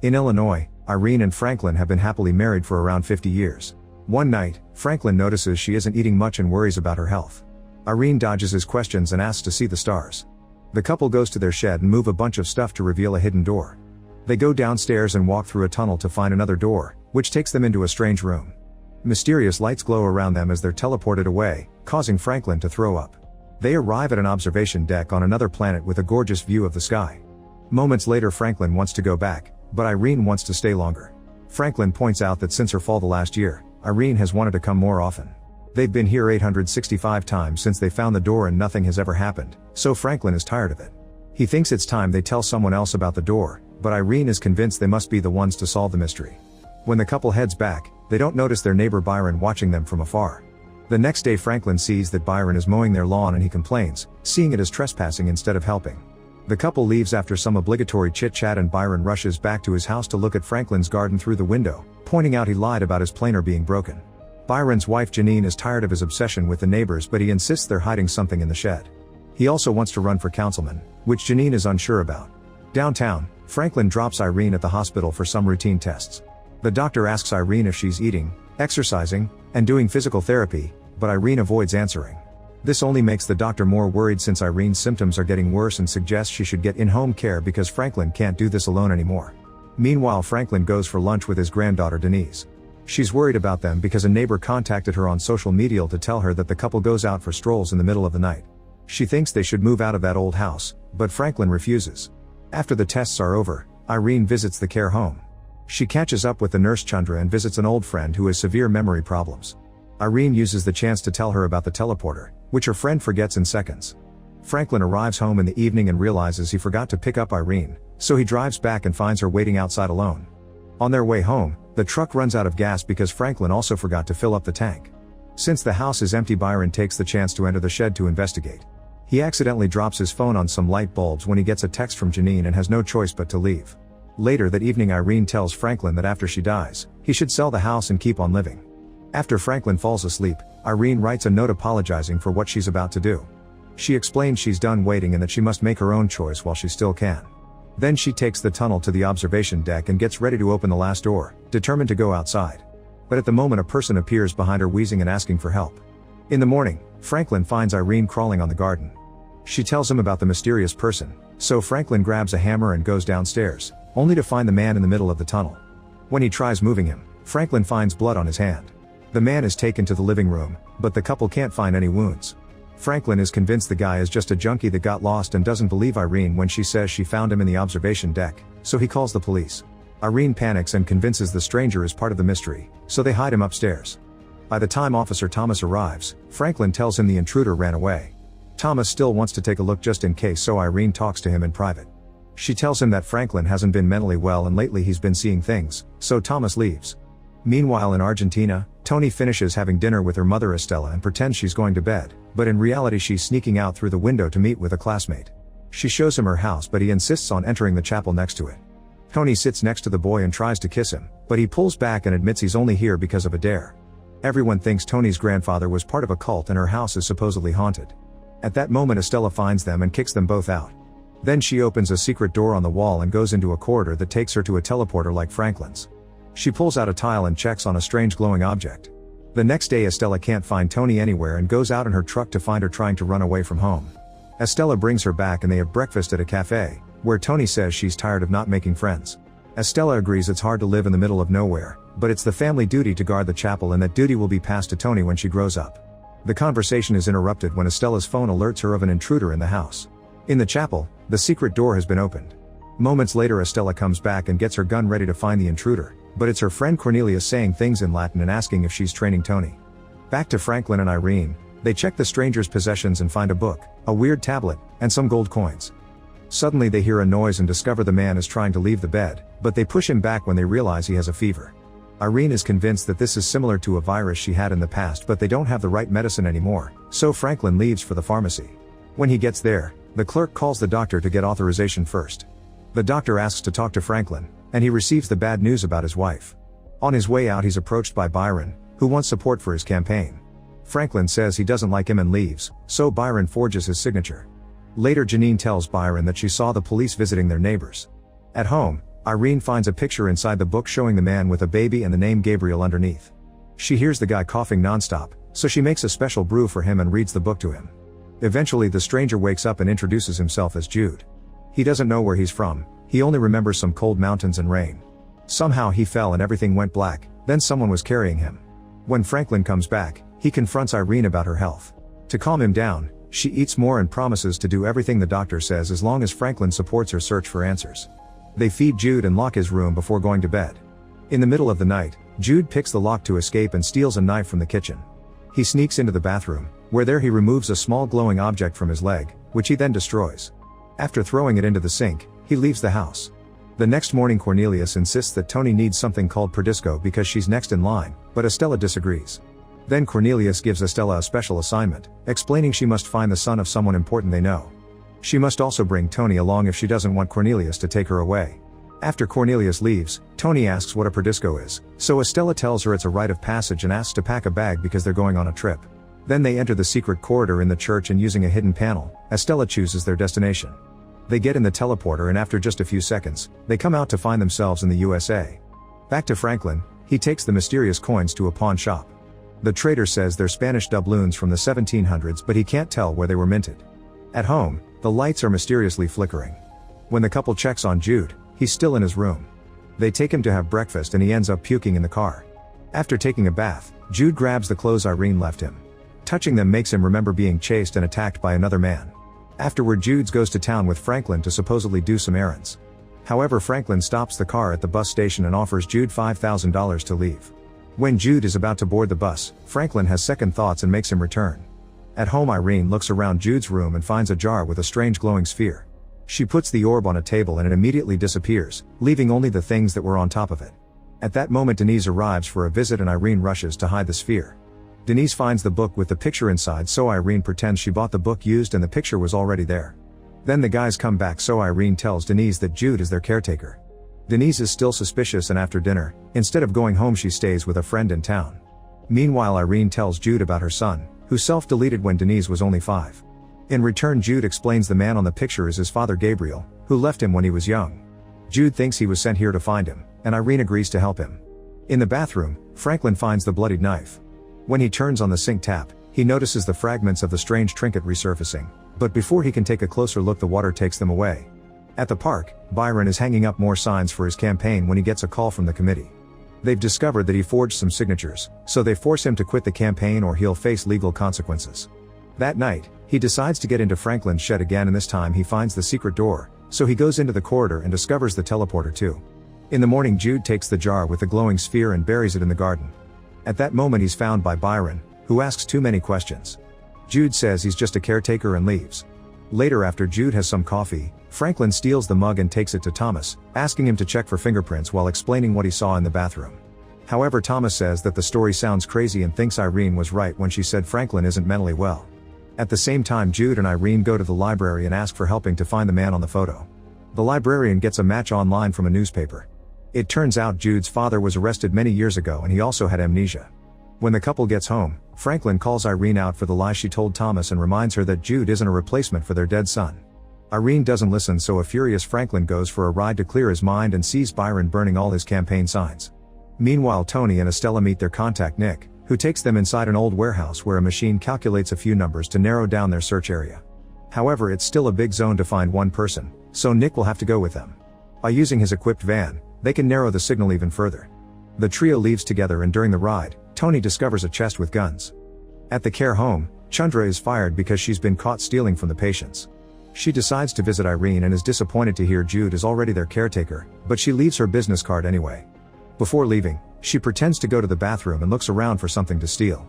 In Illinois, Irene and Franklin have been happily married for around 50 years. One night, Franklin notices she isn't eating much and worries about her health. Irene dodges his questions and asks to see the stars. The couple goes to their shed and move a bunch of stuff to reveal a hidden door. They go downstairs and walk through a tunnel to find another door, which takes them into a strange room. Mysterious lights glow around them as they're teleported away, causing Franklin to throw up. They arrive at an observation deck on another planet with a gorgeous view of the sky. Moments later, Franklin wants to go back, but Irene wants to stay longer. Franklin points out that since her fall the last year, Irene has wanted to come more often. They've been here 865 times since they found the door and nothing has ever happened, so Franklin is tired of it. He thinks it's time they tell someone else about the door, but Irene is convinced they must be the ones to solve the mystery. When the couple heads back, they don't notice their neighbor Byron watching them from afar. The next day, Franklin sees that Byron is mowing their lawn and he complains, seeing it as trespassing instead of helping. The couple leaves after some obligatory chit-chat and Byron rushes back to his house to look at Franklin's garden through the window, pointing out he lied about his planer being broken. Byron's wife Janine is tired of his obsession with the neighbors, but he insists they're hiding something in the shed. He also wants to run for councilman, which Janine is unsure about. Downtown, Franklin drops Irene at the hospital for some routine tests. The doctor asks Irene if she's eating, exercising, and doing physical therapy, but Irene avoids answering. This only makes the doctor more worried since Irene's symptoms are getting worse and suggests she should get in-home care because Franklin can't do this alone anymore. Meanwhile, Franklin goes for lunch with his granddaughter Denise. She's worried about them because a neighbor contacted her on social media to tell her that the couple goes out for strolls in the middle of the night. She thinks they should move out of that old house, but Franklin refuses. After the tests are over, Irene visits the care home. She catches up with the nurse Chandra and visits an old friend who has severe memory problems. Irene uses the chance to tell her about the teleporter, which her friend forgets in seconds. Franklin arrives home in the evening and realizes he forgot to pick up Irene, so he drives back and finds her waiting outside alone. On their way home, the truck runs out of gas because Franklin also forgot to fill up the tank. Since the house is empty, Byron takes the chance to enter the shed to investigate. He accidentally drops his phone on some light bulbs when he gets a text from Janine and has no choice but to leave. Later that evening, Irene tells Franklin that after she dies, he should sell the house and keep on living. After Franklin falls asleep, Irene writes a note apologizing for what she's about to do. She explains she's done waiting and that she must make her own choice while she still can. Then she takes the tunnel to the observation deck and gets ready to open the last door, determined to go outside. But at the moment, a person appears behind her wheezing and asking for help. In the morning, Franklin finds Irene crawling on the garden. She tells him about the mysterious person, so Franklin grabs a hammer and goes downstairs, only to find the man in the middle of the tunnel. When he tries moving him, Franklin finds blood on his hand. The man is taken to the living room, but the couple can't find any wounds. Franklin is convinced the guy is just a junkie that got lost and doesn't believe Irene when she says she found him in the observation deck, so he calls the police. Irene panics and convinces the stranger is part of the mystery, so they hide him upstairs. By the time Officer Thomas arrives, Franklin tells him the intruder ran away. Thomas still wants to take a look just in case, so Irene talks to him in private. She tells him that Franklin hasn't been mentally well and lately he's been seeing things, so Thomas leaves. Meanwhile in Argentina, Tony finishes having dinner with her mother Estella and pretends she's going to bed, but in reality she's sneaking out through the window to meet with a classmate. She shows him her house, but he insists on entering the chapel next to it. Tony sits next to the boy and tries to kiss him, but he pulls back and admits he's only here because of a dare. Everyone thinks Tony's grandfather was part of a cult and her house is supposedly haunted. At that moment, Estella finds them and kicks them both out. Then she opens a secret door on the wall and goes into a corridor that takes her to a teleporter like Franklin's. She pulls out a tile and checks on a strange glowing object. The next day, Estella can't find Tony anywhere and goes out in her truck to find her trying to run away from home. Estella brings her back and they have breakfast at a cafe, where Tony says she's tired of not making friends. Estella agrees it's hard to live in the middle of nowhere, but it's the family duty to guard the chapel and that duty will be passed to Tony when she grows up. The conversation is interrupted when Estella's phone alerts her of an intruder in the house. In the chapel, the secret door has been opened. Moments later, Estella comes back and gets her gun ready to find the intruder, but it's her friend Cornelia saying things in Latin and asking if she's training Tony. Back to Franklin and Irene, they check the stranger's possessions and find a book, a weird tablet, and some gold coins. Suddenly they hear a noise and discover the man is trying to leave the bed, but they push him back when they realize he has a fever. Irene is convinced that this is similar to a virus she had in the past, but they don't have the right medicine anymore, so Franklin leaves for the pharmacy. When he gets there, the clerk calls the doctor to get authorization first. The doctor asks to talk to Franklin, and he receives the bad news about his wife. On his way out, he's approached by Byron, who wants support for his campaign. Franklin says he doesn't like him and leaves, so Byron forges his signature. Later, Janine tells Byron that she saw the police visiting their neighbors. At home, Irene finds a picture inside the book showing the man with a baby and the name Gabriel underneath. She hears the guy coughing nonstop, so she makes a special brew for him and reads the book to him. Eventually the stranger wakes up and introduces himself as Jude. He doesn't know where he's from, he only remembers some cold mountains and rain. Somehow he fell and everything went black, then someone was carrying him. When Franklin comes back, he confronts Irene about her health. To calm him down, she eats more and promises to do everything the doctor says as long as Franklin supports her search for answers. They feed Jude and lock his room before going to bed. In the middle of the night, Jude picks the lock to escape and steals a knife from the kitchen. He sneaks into the bathroom, where there he removes a small glowing object from his leg, which he then destroys. After throwing it into the sink, he leaves the house. The next morning Cornelius insists that Tony needs something called Perdisco because she's next in line, but Estella disagrees. Then Cornelius gives Estella a special assignment, explaining she must find the son of someone important they know. She must also bring Tony along if she doesn't want Cornelius to take her away. After Cornelius leaves, Tony asks what a Perdisco is, so Estella tells her it's a rite of passage and asks to pack a bag because they're going on a trip. Then they enter the secret corridor in the church and using a hidden panel, Estella chooses their destination. They get in the teleporter and after just a few seconds, they come out to find themselves in the USA. Back to Franklin, he takes the mysterious coins to a pawn shop. The trader says they're Spanish doubloons from the 1700s but he can't tell where they were minted. At home, the lights are mysteriously flickering. When the couple checks on Jude, he's still in his room. They take him to have breakfast and he ends up puking in the car. After taking a bath, Jude grabs the clothes Irene left him. Touching them makes him remember being chased and attacked by another man. Afterward Jude goes to town with Franklin to supposedly do some errands. However, Franklin stops the car at the bus station and offers Jude $5,000 to leave. When Jude is about to board the bus, Franklin has second thoughts and makes him return. At home Irene looks around Jude's room and finds a jar with a strange glowing sphere. She puts the orb on a table and it immediately disappears, leaving only the things that were on top of it. At that moment Denise arrives for a visit and Irene rushes to hide the sphere. Denise finds the book with the picture inside so Irene pretends she bought the book used and the picture was already there. Then the guys come back so Irene tells Denise that Jude is their caretaker. Denise is still suspicious and after dinner, instead of going home she stays with a friend in town. Meanwhile Irene tells Jude about her son, who self-deleted when Denise was only 5. In return Jude explains the man on the picture is his father Gabriel, who left him when he was young. Jude thinks he was sent here to find him, and Irene agrees to help him. In the bathroom, Franklin finds the bloodied knife. When he turns on the sink tap, he notices the fragments of the strange trinket resurfacing, but before he can take a closer look the water takes them away. At the park, Byron is hanging up more signs for his campaign when he gets a call from the committee. They've discovered that he forged some signatures, so they force him to quit the campaign or he'll face legal consequences. That night, he decides to get into Franklin's shed again and this time he finds the secret door, so he goes into the corridor and discovers the teleporter too. In the morning Jude takes the jar with the glowing sphere and buries it in the garden. At that moment he's found by Byron, who asks too many questions. Jude says he's just a caretaker and leaves. Later after Jude has some coffee, Franklin steals the mug and takes it to Thomas, asking him to check for fingerprints while explaining what he saw in the bathroom. However, Thomas says that the story sounds crazy and thinks Irene was right when she said Franklin isn't mentally well. At the same time Jude and Irene go to the library and ask for helping to find the man on the photo. The librarian gets a match online from a newspaper. It turns out Jude's father was arrested many years ago and he also had amnesia. When the couple gets home, Franklin calls Irene out for the lie she told Thomas and reminds her that Jude isn't a replacement for their dead son. Irene doesn't listen so a furious Franklin goes for a ride to clear his mind and sees Byron burning all his campaign signs. Meanwhile Tony and Estella meet their contact Nick, who takes them inside an old warehouse where a machine calculates a few numbers to narrow down their search area. However, it's still a big zone to find one person, so Nick will have to go with them. By using his equipped van, they can narrow the signal even further. The trio leaves together and during the ride, Tony discovers a chest with guns. At the care home, Chandra is fired because she's been caught stealing from the patients. She decides to visit Irene and is disappointed to hear Jude is already their caretaker, but she leaves her business card anyway. Before leaving, she pretends to go to the bathroom and looks around for something to steal.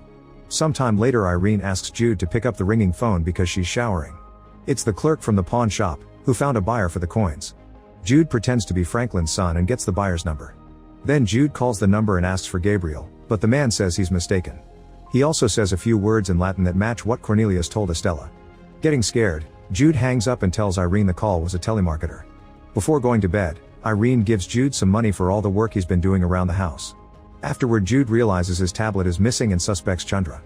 Sometime later Irene asks Jude to pick up the ringing phone because she's showering. It's the clerk from the pawn shop, who found a buyer for the coins. Jude pretends to be Franklin's son and gets the buyer's number. Then Jude calls the number and asks for Gabriel, but the man says he's mistaken. He also says a few words in Latin that match what Cornelius told Estella. Getting scared, Jude hangs up and tells Irene the call was a telemarketer. Before going to bed, Irene gives Jude some money for all the work he's been doing around the house. Afterward Jude realizes his tablet is missing and suspects Chandra.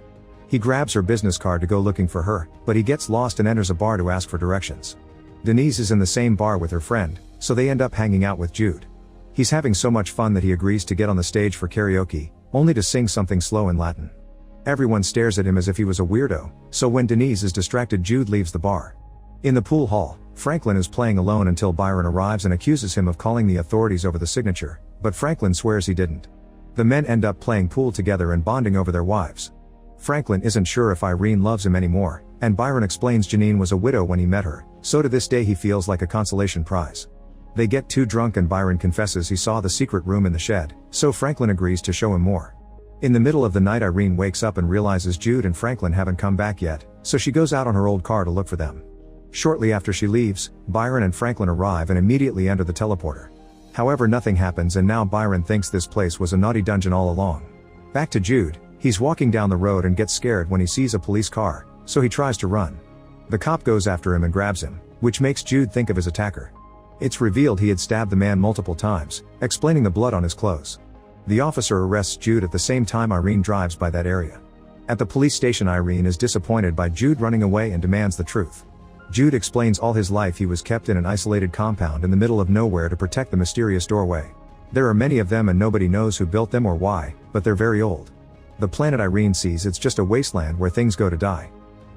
He grabs her business card to go looking for her, but he gets lost and enters a bar to ask for directions. Denise is in the same bar with her friend, so they end up hanging out with Jude. He's having so much fun that he agrees to get on the stage for karaoke, only to sing something slow in Latin. Everyone stares at him as if he was a weirdo, so when Denise is distracted, Jude leaves the bar. In the pool hall, Franklin is playing alone until Byron arrives and accuses him of calling the authorities over the signature, but Franklin swears he didn't. The men end up playing pool together and bonding over their wives. Franklin isn't sure if Irene loves him anymore, and Byron explains Janine was a widow when he met her, so to this day he feels like a consolation prize. They get too drunk and Byron confesses he saw the secret room in the shed, so Franklin agrees to show him more. In the middle of the night, Irene wakes up and realizes Jude and Franklin haven't come back yet, so she goes out on her old car to look for them. Shortly after she leaves, Byron and Franklin arrive and immediately enter the teleporter. However, nothing happens and now Byron thinks this place was a naughty dungeon all along. Back to Jude, he's walking down the road and gets scared when he sees a police car, so he tries to run. The cop goes after him and grabs him, which makes Jude think of his attacker. It's revealed he had stabbed the man multiple times, explaining the blood on his clothes. The officer arrests Jude at the same time Irene drives by that area. At the police station, Irene is disappointed by Jude running away and demands the truth. Jude explains all his life he was kept in an isolated compound in the middle of nowhere to protect the mysterious doorway. There are many of them and nobody knows who built them or why, but they're very old. The planet Irene sees, it's just a wasteland where things go to die.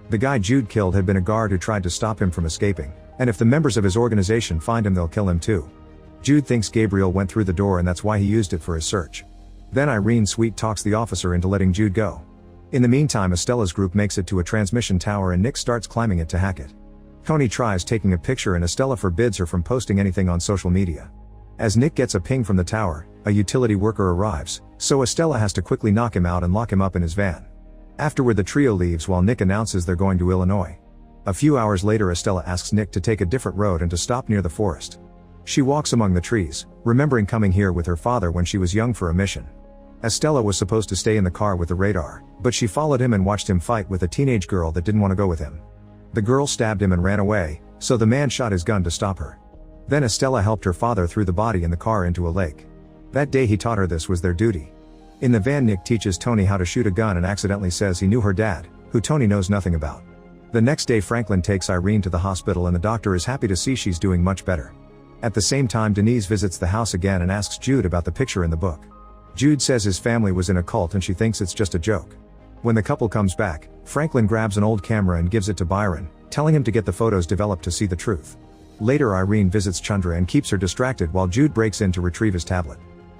The guy Jude killed had been a guard who tried to stop him from escaping, and if the members of his organization find him, they'll kill him too. Jude thinks Gabriel went through the door and that's why he used it for his search. Then Irene sweet talks the officer into letting Jude go. In the meantime, Estella's group makes it to a transmission tower and Nick starts climbing it to hack it. Tony tries taking a picture and Estella forbids her from posting anything on social media. As Nick gets a ping from the tower, a utility worker arrives, so Estella has to quickly knock him out and lock him up in his van. Afterward, the trio leaves while Nick announces they're going to Illinois. A few hours later, Estella asks Nick to take a different road and to stop near the forest. She walks among the trees, remembering coming here with her father when she was young for a mission. Estella was supposed to stay in the car with the radar, but she followed him and watched him fight with a teenage girl that didn't want to go with him. The girl stabbed him and ran away, so the man shot his gun to stop her. Then Estella helped her father throw the body in the car into a lake. That day he taught her this was their duty. In the van, Nick teaches Tony how to shoot a gun and accidentally says he knew her dad, who Tony knows nothing about. The next day, Franklin takes Irene to the hospital and the doctor is happy to see she's doing much better. At the same time, Denise visits the house again and asks Jude about the picture in the book. Jude says his family was in a cult and she thinks it's just a joke. When the couple comes back, Franklin grabs an old camera and gives it to Byron, telling him to get the photos developed to see the truth. Later, Irene visits Chandra and keeps her distracted while Jude breaks in to retrieve his tablet.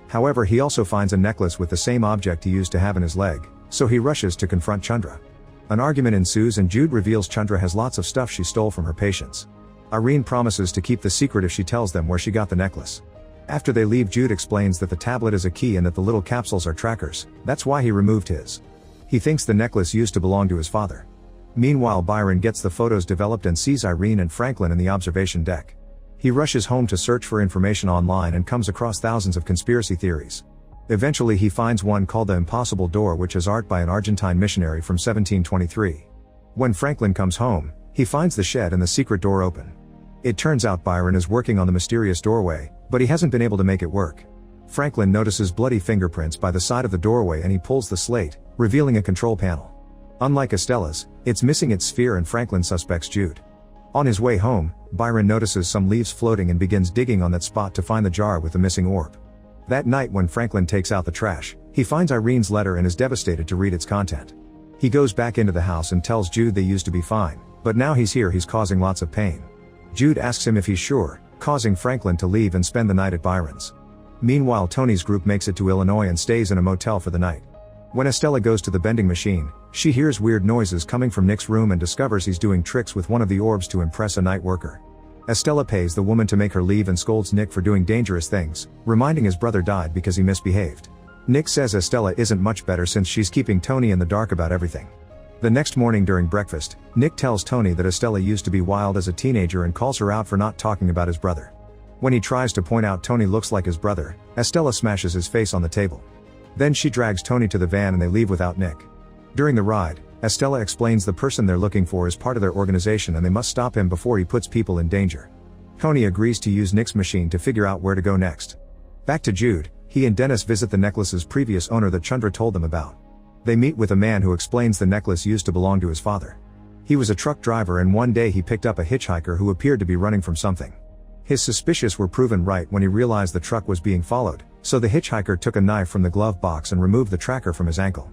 However, he also finds a necklace with the same object he used to have in his leg, so he rushes to confront Chandra. An argument ensues and Jude reveals Chandra has lots of stuff she stole from her patients. Irene promises to keep the secret if she tells them where she got the necklace. After they leave, Jude explains that the tablet is a key and that the little capsules are trackers, that's why he removed his. He thinks the necklace used to belong to his father. Meanwhile, Byron gets the photos developed and sees Irene and Franklin in the observation deck. He rushes home to search for information online and comes across thousands of conspiracy theories. Eventually he finds one called the Impossible Door, which is art by an Argentine missionary from 1723. When Franklin comes home, he finds the shed and the secret door open. It turns out Byron is working on the mysterious doorway, but he hasn't been able to make it work. Franklin notices bloody fingerprints by the side of the doorway and he pulls the slate, revealing a control panel. Unlike Estella's, it's missing its sphere and Franklin suspects Jude. On his way home, Byron notices some leaves floating and begins digging on that spot to find the jar with the missing orb. That night, when Franklin takes out the trash, he finds Irene's letter and is devastated to read its content. He goes back into the house and tells Jude they used to be fine, but now he's here, he's causing lots of pain. Jude asks him if he's sure, causing Franklin to leave and spend the night at Byron's. Meanwhile, Tony's group makes it to Illinois and stays in a motel for the night. When Estella goes to the vending machine, she hears weird noises coming from Nick's room and discovers he's doing tricks with one of the orbs to impress a night worker. Estella pays the woman to make her leave and scolds Nick for doing dangerous things, reminding his brother died because he misbehaved. Nick says Estella isn't much better since she's keeping Tony in the dark about everything. The next morning during breakfast, Nick tells Tony that Estella used to be wild as a teenager and calls her out for not talking about his brother. When he tries to point out Tony looks like his brother, Estella smashes his face on the table. Then she drags Tony to the van and they leave without Nick. During the ride, Estella explains the person they're looking for is part of their organization and they must stop him before he puts people in danger. Tony agrees to use Nick's machine to figure out where to go next. Back to Jude, he and Dennis visit the necklace's previous owner that Chandra told them about. They meet with a man who explains the necklace used to belong to his father. He was a truck driver and one day he picked up a hitchhiker who appeared to be running from something. His suspicions were proven right when he realized the truck was being followed, so the hitchhiker took a knife from the glove box and removed the tracker from his ankle.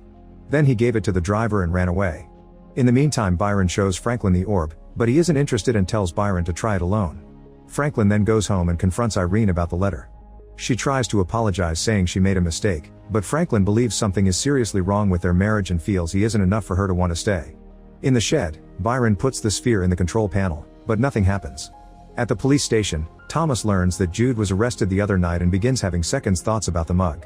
Then he gave it to the driver and ran away. In the meantime, Byron shows Franklin the orb, but he isn't interested and tells Byron to try it alone. Franklin then goes home and confronts Irene about the letter. She tries to apologize, saying she made a mistake, but Franklin believes something is seriously wrong with their marriage and feels he isn't enough for her to want to stay. In the shed, Byron puts the sphere in the control panel, but nothing happens. At the police station, Thomas learns that Jude was arrested the other night and begins having second thoughts about the mug.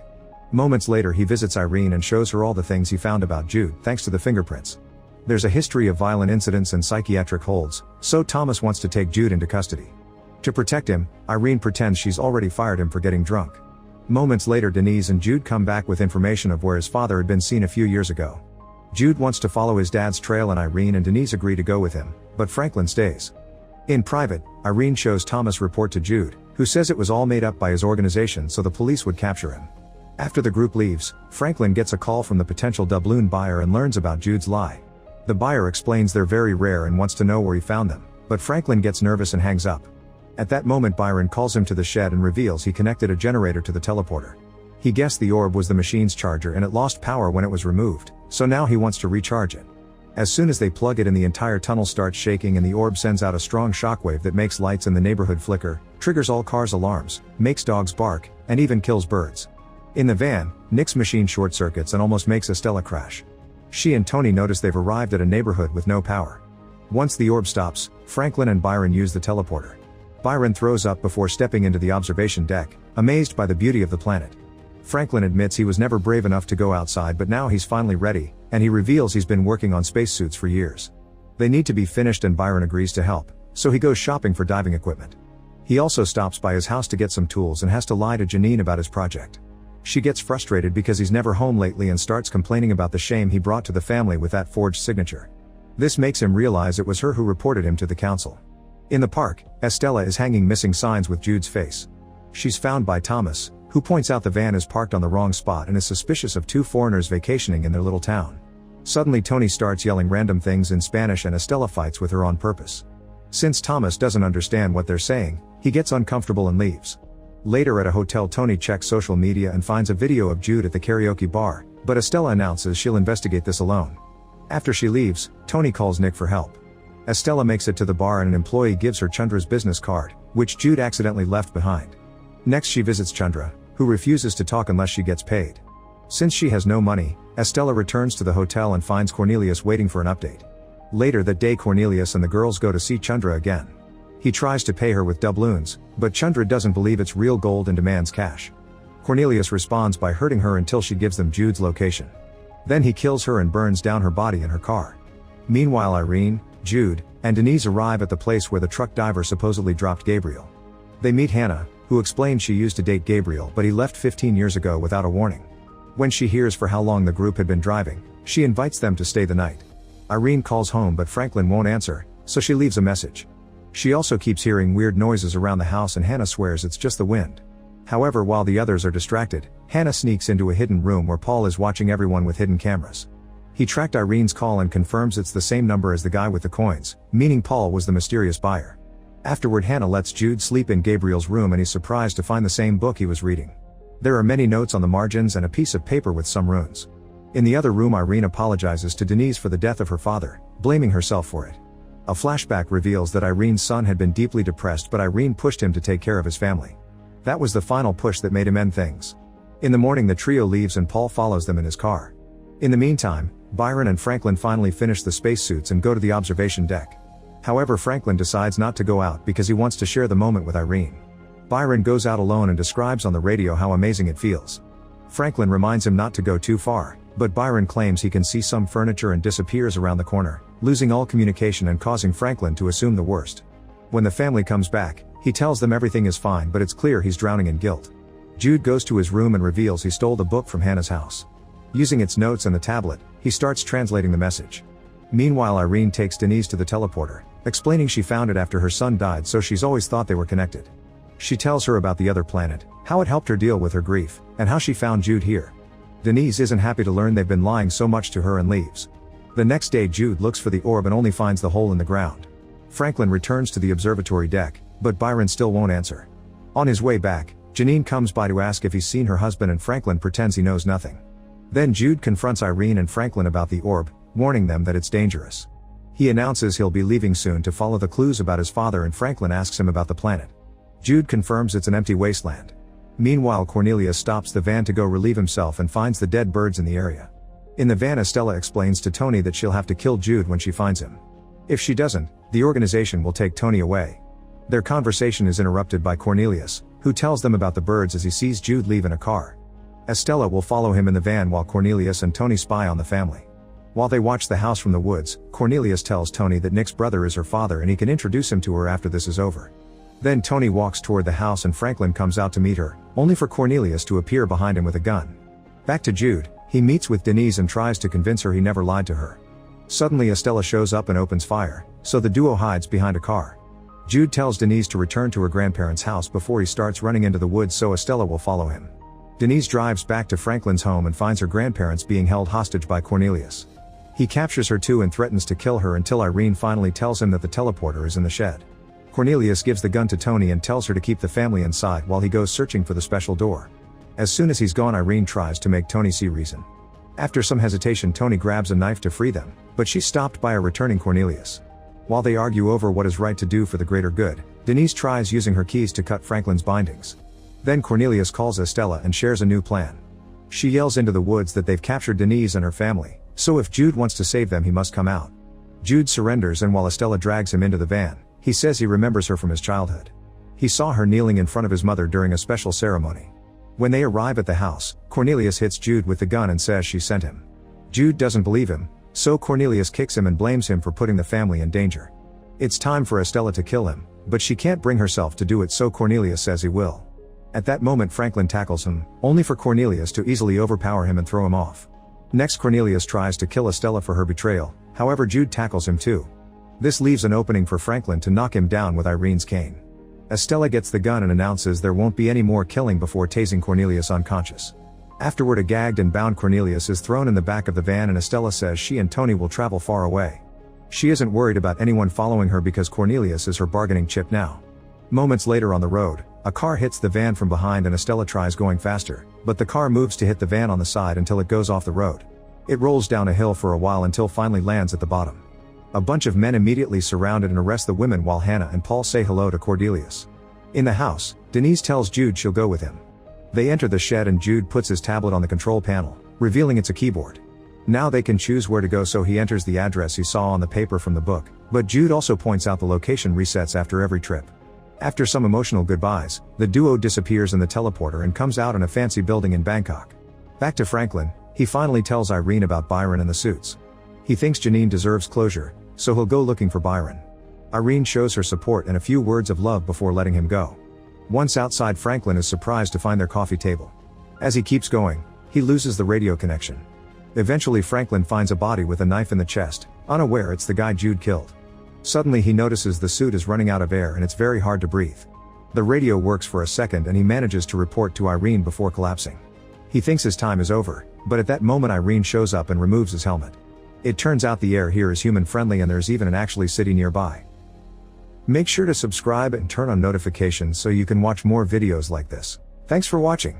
Moments later, he visits Irene and shows her all the things he found about Jude, thanks to the fingerprints. There's a history of violent incidents and psychiatric holds, so Thomas wants to take Jude into custody. To protect him, Irene pretends she's already fired him for getting drunk. Moments later, Denise and Jude come back with information of where his father had been seen a few years ago. Jude wants to follow his dad's trail and Irene and Denise agree to go with him, but Franklin stays. In private, Irene shows Thomas' report to Jude, who says it was all made up by his organization so the police would capture him. After the group leaves, Franklin gets a call from the potential doubloon buyer and learns about Jude's lie. The buyer explains they're very rare and wants to know where he found them, but Franklin gets nervous and hangs up. At that moment, Byron calls him to the shed and reveals he connected a generator to the teleporter. He guessed the orb was the machine's charger and it lost power when it was removed, so now he wants to recharge it. As soon as they plug it in, the entire tunnel starts shaking and the orb sends out a strong shockwave that makes lights in the neighborhood flicker, triggers all cars' alarms, makes dogs bark, and even kills birds. In the van, Nick's machine short circuits and almost makes Estella crash. She and Tony notice they've arrived at a neighborhood with no power. Once the orb stops, Franklin and Byron use the teleporter. Byron throws up before stepping into the observation deck, amazed by the beauty of the planet. Franklin admits he was never brave enough to go outside, but now he's finally ready, and he reveals he's been working on spacesuits for years. They need to be finished and Byron agrees to help, so he goes shopping for diving equipment. He also stops by his house to get some tools and has to lie to Janine about his project. She gets frustrated because he's never home lately and starts complaining about the shame he brought to the family with that forged signature. This makes him realize it was her who reported him to the council. In the park, Estella is hanging missing signs with Jude's face. She's found by Thomas, who points out the van is parked on the wrong spot and is suspicious of two foreigners vacationing in their little town. Suddenly Tony starts yelling random things in Spanish and Estella fights with her on purpose. Since Thomas doesn't understand what they're saying, he gets uncomfortable and leaves. Later at a hotel, Tony checks social media and finds a video of Jude at the karaoke bar, but Estella announces she'll investigate this alone. After she leaves, Tony calls Nick for help. Estella makes it to the bar and an employee gives her Chandra's business card, which Jude accidentally left behind. Next she visits Chandra, who refuses to talk unless she gets paid. Since she has no money, Estella returns to the hotel and finds Cornelius waiting for an update. Later that day, Cornelius and the girls go to see Chandra again. He tries to pay her with doubloons, but Chandra doesn't believe it's real gold and demands cash. Cornelius responds by hurting her until she gives them Jude's location. Then he kills her and burns down her body in her car. Meanwhile, Irene, Jude, and Denise arrive at the place where the truck diver supposedly dropped Gabriel. They meet Hannah, who explains she used to date Gabriel but he left 15 years ago without a warning. When she hears for how long the group had been driving, she invites them to stay the night. Irene calls home but Franklin won't answer, so she leaves a message. She also keeps hearing weird noises around the house and Hannah swears it's just the wind. However, while the others are distracted, Hannah sneaks into a hidden room where Paul is watching everyone with hidden cameras. He tracked Irene's call and confirms it's the same number as the guy with the coins, meaning Paul was the mysterious buyer. Afterward, Hannah lets Jude sleep in Gabriel's room and he's surprised to find the same book he was reading. There are many notes on the margins and a piece of paper with some runes. In the other room, Irene apologizes to Denise for the death of her father, blaming herself for it. A flashback reveals that Irene's son had been deeply depressed but Irene pushed him to take care of his family. That was the final push that made him end things. In the morning, the trio leaves and Paul follows them in his car. In the meantime, Byron and Franklin finally finish the spacesuits and go to the observation deck. However, Franklin decides not to go out because he wants to share the moment with Irene. Byron goes out alone and describes on the radio how amazing it feels. Franklin reminds him not to go too far, but Byron claims he can see some furniture and disappears around the corner, losing all communication and causing Franklin to assume the worst. When the family comes back, he tells them everything is fine but it's clear he's drowning in guilt. Jude goes to his room and reveals he stole the book from Hannah's house. Using its notes and the tablet, he starts translating the message. Meanwhile, Irene takes Denise to the teleporter, explaining she found it after her son died so she's always thought they were connected. She tells her about the other planet, how it helped her deal with her grief, and how she found Jude here. Denise isn't happy to learn they've been lying so much to her and leaves. The next day, Jude looks for the orb and only finds the hole in the ground. Franklin returns to the observatory deck, But Byron still won't answer. On his way back, Janine comes by to ask if he's seen her husband and Franklin pretends he knows nothing. Then Jude confronts Irene and Franklin about the orb, warning them that it's dangerous. He announces he'll be leaving soon to follow the clues about his father, and Franklin asks him about the planet. Jude confirms it's an empty wasteland. Meanwhile, Cornelius stops the van to go relieve himself and finds the dead birds in the area. In the van, Estella explains to Tony that she'll have to kill Jude when she finds him. If she doesn't, the organization will take Tony away. Their conversation is interrupted by Cornelius, who tells them about the birds as he sees Jude leave in a car. Estella will follow him in the van while Cornelius and Tony spy on the family. While they watch the house from the woods, Cornelius tells Tony that Nick's brother is her father and he can introduce him to her after this is over. Then Tony walks toward the house and Franklin comes out to meet her, only for Cornelius to appear behind him with a gun. Back to Jude, he meets with Denise and tries to convince her he never lied to her. Suddenly Estella shows up and opens fire, so the duo hides behind a car. Jude tells Denise to return to her grandparents' house before he starts running into the woods, so Estella will follow him. Denise drives back to Franklin's home and finds her grandparents being held hostage by Cornelius. He captures her too and threatens to kill her until Irene finally tells him that the teleporter is in the shed. Cornelius gives the gun to Tony and tells her to keep the family inside while he goes searching for the special door. As soon as he's gone, Irene tries to make Tony see reason. After some hesitation, Tony grabs a knife to free them, but she's stopped by a returning Cornelius. While they argue over what is right to do for the greater good, Denise tries using her keys to cut Franklin's bindings. Then Cornelius calls Estella and shares a new plan. She yells into the woods that they've captured Denise and her family, so if Jude wants to save them, he must come out. Jude surrenders, and while Estella drags him into the van, he says he remembers her from his childhood. He saw her kneeling in front of his mother during a special ceremony. When they arrive at the house, Cornelius hits Jude with the gun and says she sent him. Jude doesn't believe him, so Cornelius kicks him and blames him for putting the family in danger. It's time for Estella to kill him, but she can't bring herself to do it, so Cornelius says he will. At that moment, Franklin tackles him, only for Cornelius to easily overpower him and throw him off. Next, Cornelius tries to kill Estella for her betrayal, however Jude tackles him too. This leaves an opening for Franklin to knock him down with Irene's cane. Estella gets the gun and announces there won't be any more killing before tasing Cornelius unconscious. Afterward, a gagged and bound Cornelius is thrown in the back of the van, and Estella says she and Tony will travel far away. She isn't worried about anyone following her because Cornelius is her bargaining chip now. Moments later on the road, a car hits the van from behind and Estella tries going faster, but the car moves to hit the van on the side until it goes off the road. It rolls down a hill for a while until finally lands at the bottom. A bunch of men immediately surround it and arrest the women while Hannah and Paul say hello to Cornelius. In the house, Denise tells Jude she'll go with him. They enter the shed and Jude puts his tablet on the control panel, revealing it's a keyboard. Now they can choose where to go, so he enters the address he saw on the paper from the book, but Jude also points out the location resets after every trip. After some emotional goodbyes, the duo disappears in the teleporter and comes out in a fancy building in Bangkok. Back to Franklin, he finally tells Irene about Byron and the suits. He thinks Janine deserves closure, so he'll go looking for Byron. Irene shows her support and a few words of love before letting him go. Once outside, Franklin is surprised to find their coffee table. As he keeps going, he loses the radio connection. Eventually, Franklin finds a body with a knife in the chest, unaware it's the guy Jude killed. Suddenly he notices the suit is running out of air and it's very hard to breathe. The radio works for a second and he manages to report to Irene before collapsing. He thinks his time is over, but at that moment Irene shows up and removes his helmet. It turns out the air here is human friendly and there's even an actually city nearby. Make sure to subscribe and turn on notifications so you can watch more videos like this. Thanks for watching.